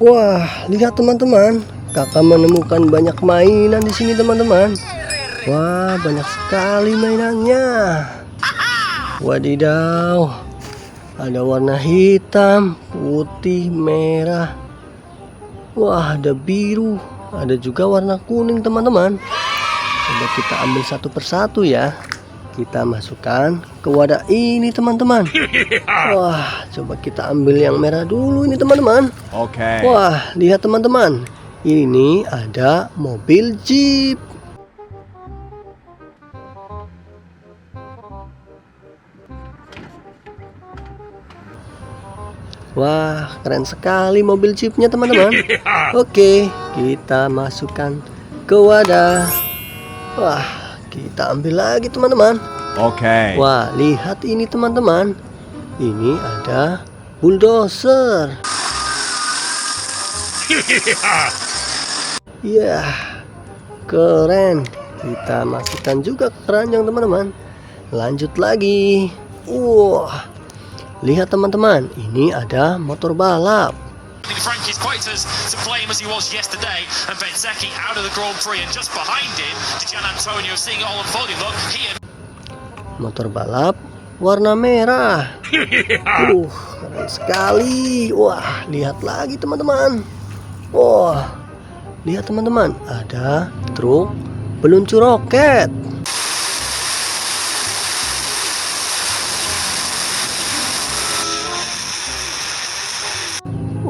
Wah, lihat teman-teman, kakak menemukan banyak mainan di sini teman-teman. Wah, banyak sekali mainannya. Wadidaw, ada warna hitam, putih, merah. Wah, ada biru, ada juga warna kuning teman-teman. Coba kita ambil satu persatu ya. Kita masukkan ke wadah ini teman-teman. Wah, coba kita ambil yang merah dulu ini teman-teman. Oke. Wah, lihat teman-teman. Ini ada mobil Jeep. Wah, keren sekali mobil Jeepnya teman-teman. Oke, kita masukkan ke wadah. Wah, kita ambil lagi teman-teman. Oke. Wah, lihat ini teman-teman. Ini ada bulldozer. Ya, keren. Kita masukkan juga ke keranjang teman-teman. Lanjut lagi. Wah, lihat teman-teman. Ini ada motor balap. Frank is quite as to blame as he was yesterday, and Bezzecchi out of the Grand Prix, and just behind him, Gian Antonio seeing it all unfolding. Look, he Motor balap warna merah. Keren sekali. Wah, lihat lagi teman-teman. Wah, lihat teman-teman, ada truk peluncur roket.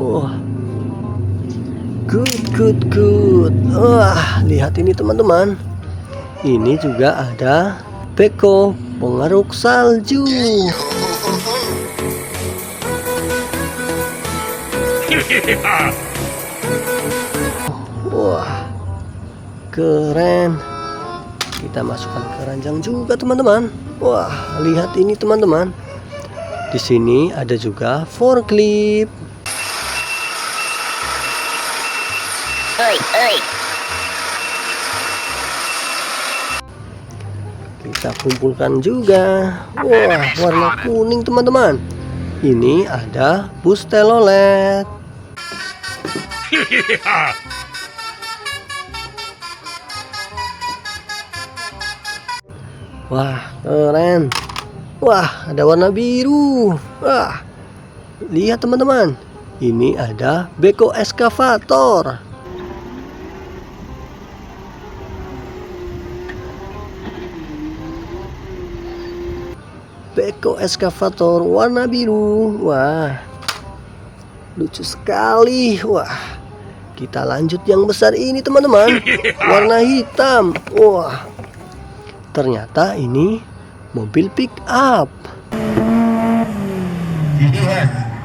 Wah, good. Wah, lihat ini teman-teman. Ini juga ada beko pengeruk salju. Wah, keren. Kita masukkan ke keranjang juga teman-teman. Wah, lihat ini teman-teman. Di sini ada juga forklift. Kita kumpulkan juga. Wah, warna kuning teman-teman. Ini ada bus telolet. Wah, keren. Wah, ada warna biru. Wah, lihat teman-teman. Ini ada beko eskavator. Beko eskavator warna biru. Wah, lucu sekali. Wah, kita lanjut yang besar ini teman-teman. Warna hitam. Wah, ternyata ini mobil pick up.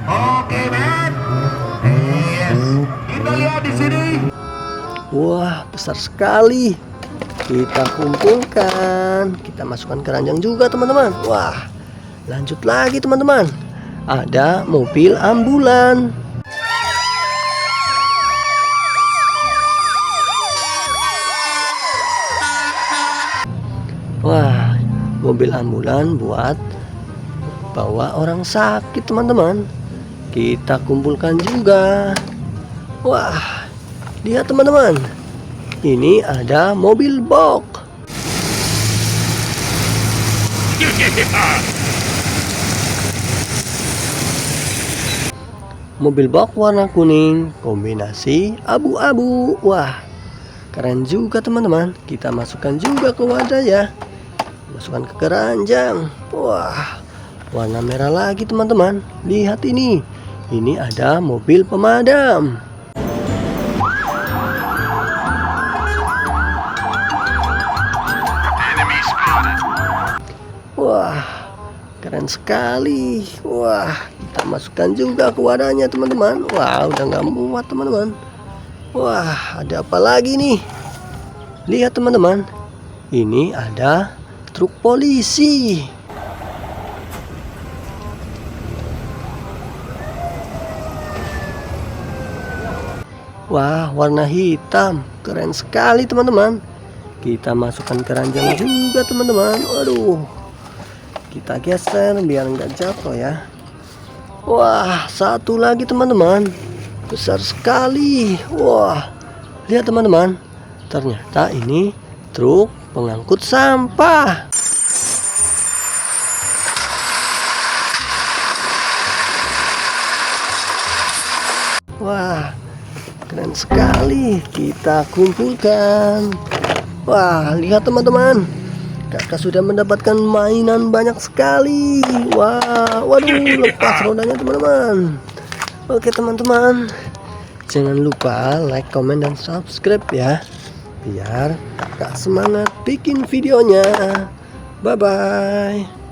Oke, men. Yes. Kita lihat di sini. Wah, besar sekali. Kita kumpulkan. Kita masukkan keranjang juga teman-teman. Wah, lanjut lagi teman-teman. Ada mobil ambulan. Wah, mobil ambulan buat bawa orang sakit teman-teman. Kita kumpulkan juga. Wah, lihat teman-teman. Ini ada mobil box. Mobil box warna kuning kombinasi abu-abu. Wah, keren juga teman-teman. Kita masukkan juga ke wadah ya. Masukkan ke keranjang. Wah, warna merah lagi teman-teman. Lihat ini. Ini ada mobil pemadam. Wah, keren sekali. Wah, kita masukkan juga ke wadahnya teman-teman. Wah, udah nggak muat teman-teman. Wah, ada apa lagi nih? Lihat teman-teman. Ini ada truk polisi. Wah, warna hitam. Keren sekali teman-teman. Kita masukkan keranjang juga teman-teman. Waduh, kita geser biar nggak jatuh ya. Wah, satu lagi teman-teman. besar sekali. Wah, lihat teman-teman, ternyata ini truk pengangkut sampah. Wah, keren sekali. Kita kumpulkan. Wah, lihat teman-teman, kakak sudah mendapatkan mainan banyak sekali. Wah, waduh, lepas rodanya teman-teman. Oke teman-teman, jangan lupa like, comment, dan subscribe ya, biar kakak semangat bikin videonya. Bye-bye.